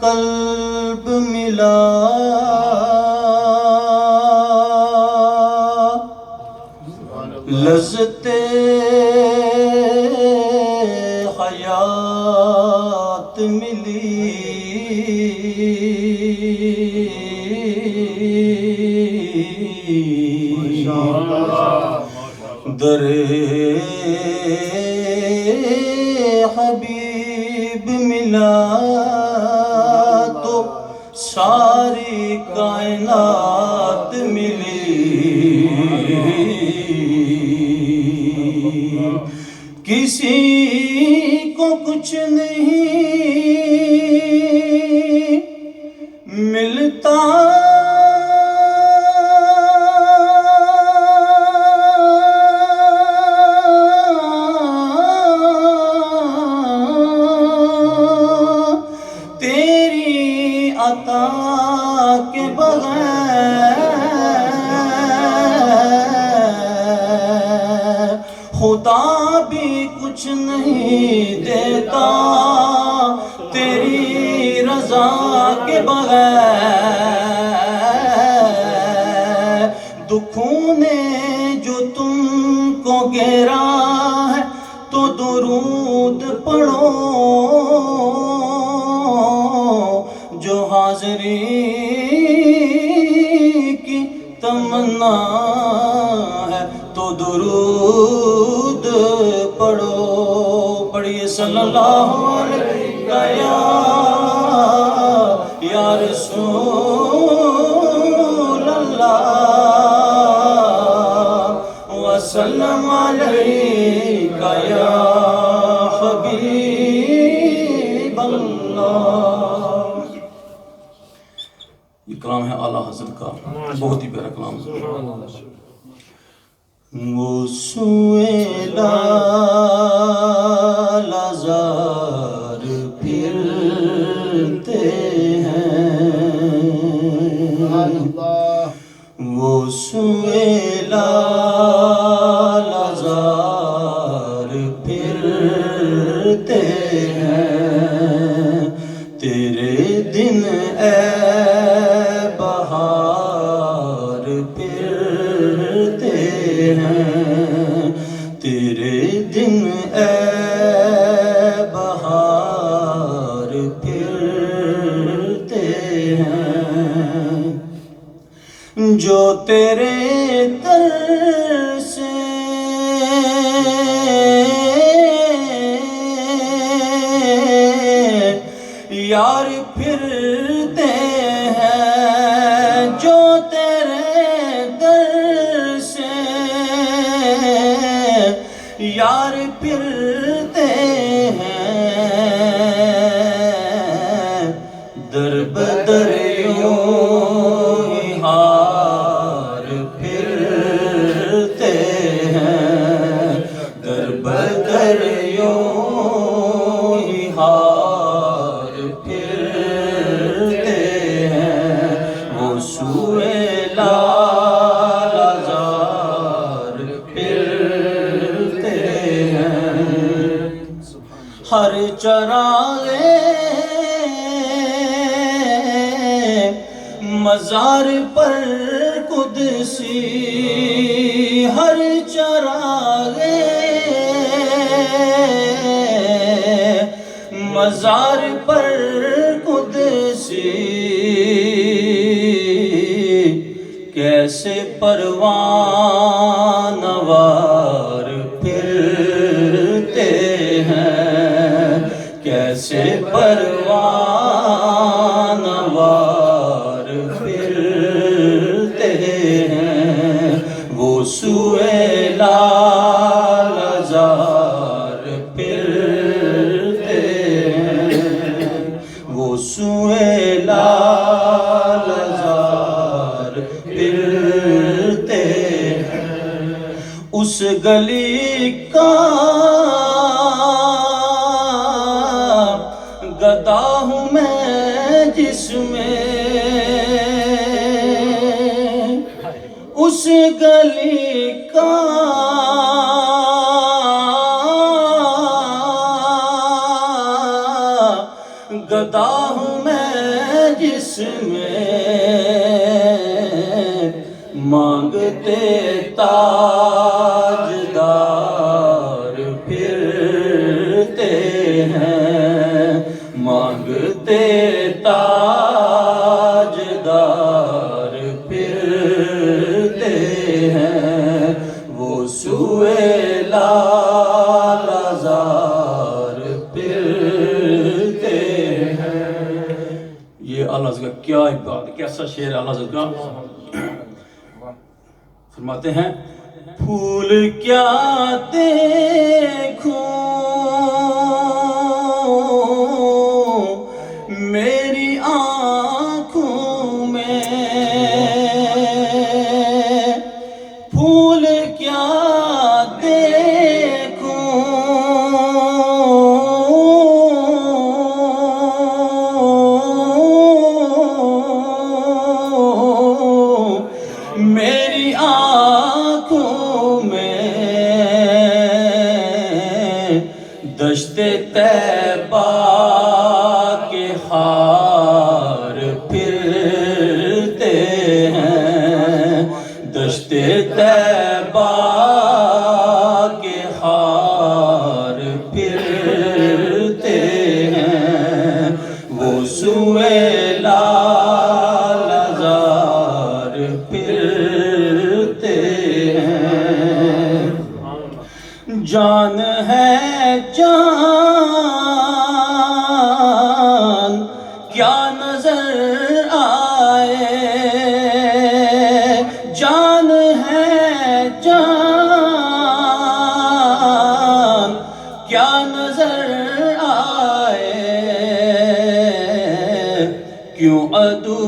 قلب ملا لذت حیات ملی در حبیب ملا تو ساری کائنات ملی کسی کو کچھ نہیں ملتا تیری عطا کے بغیر خدا بھی کچھ نہیں دیتا تیری رضا کے بغیر دکھوں نے جو تم کو گھیرا ہے تو درود پڑھو جو حاضری کی تمنا ہے تو درود پڑھو پڑھیے صلی اللہ علیہ یا رسول اللہ وسلم علیہ یا حبیب اللہ۔ یہ کلام ہے اعلیٰ حضرت کا، بہت ہی پیارا کلام ہے۔ وہ سوئے لالازار پھرتے ہیں وہ سوئے لالازار پھرتے ہیں تیرے دن اے بہار پھرتے ہیں تیرے دن اے بہار پھرتے ہیں جو تیرے در سے یار پھرتے ہیں جو تیرے در سے یار پھرتے ہیں در بدر یوں ہی ہار پھرتے ہیں در بدر یوں ہی ہار پھرتے ہیں وہ سوئے لالازار پھرتے ہیں ہر چراغے مزار پر قدسی ہر چراغے مزار پر قدسی کیسے پروان وار پھرتے ہیں کیسے پروان وار پھرتے ہیں وہ سوئے لالازار پھرتے ہیں وہ سوئے لالازار پھرتے ہیں اس گلی کا گدا ہوں میں جس میں اس گلی کا گدا ہوں میں جس میں مانگتے تاجدار پھرتے ہیں، مانگتے تاجدار پھرتے ہیں، وہ سوئے لال زار پھرتے ہیں۔ یہ اللہ کا کیا بات، کیسا شعر ہے اللہ کا۔ فرماتے ہیں پھول کیا دیکھوں میری آنکھوں میں، پھول کیا دیکھوں میری آنکھوں میں، دشت طیبہ کے خار پھرتے ہیں، دشت طیبہ کے خار پھرتے ہیں، وہ سوئے لال زار پھرتے ہیں۔ جان ہے جان کیا نظر آئے، جان ہے جان کیا نظر آئے، کیوں عدو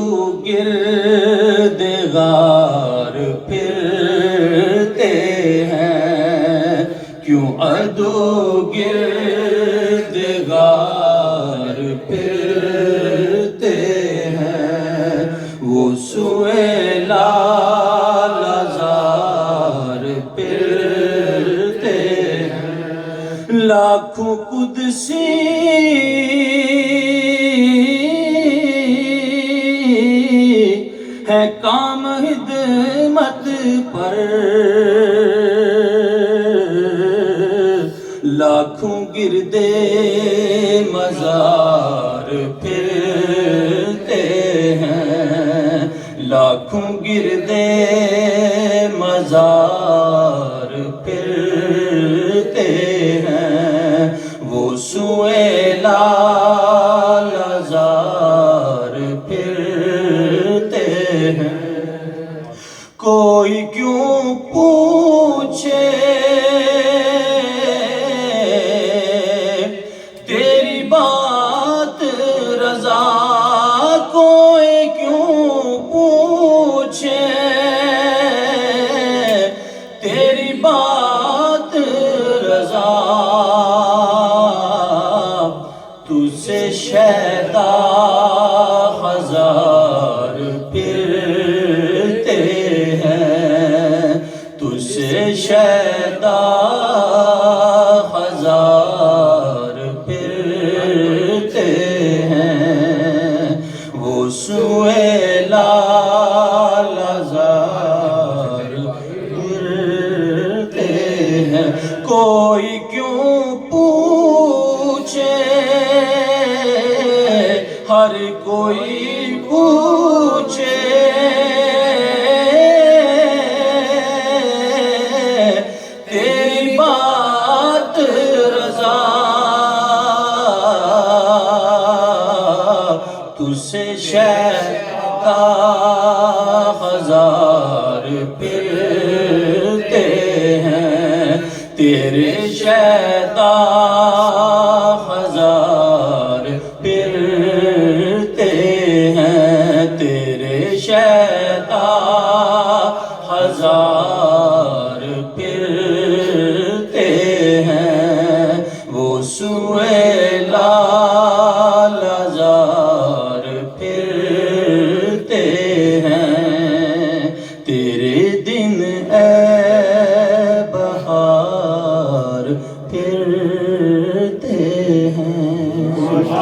گرد غار پھرتے ہیں، کیوں عدو گرد غار پھرتے ہیں، وہ سوئے لال زار پھرتے ہیں۔ لاکھوں قدسی ہے کام خدمت پر، لاکھوں گردے مزار پھرتے ہیں، لاکھوں گردے مزار پھرتے ہیں، وہ سوئے لال زار پھرتے ہیں۔ کوئی کیوں پوچھے تیری بات رضا، کوئی کیوں پوچھے تیری بات رضا، تجھ سے شیدا ہزار پھرتے ہیں، تجھ سے شیدا ہزار پھرتے ہیں، وہ سوئے لال زار پھرتے ہیں۔ کوئی کیوں پوچھے ہر کوئی پوچھے تیری بات رضا، تجھ سے شیدا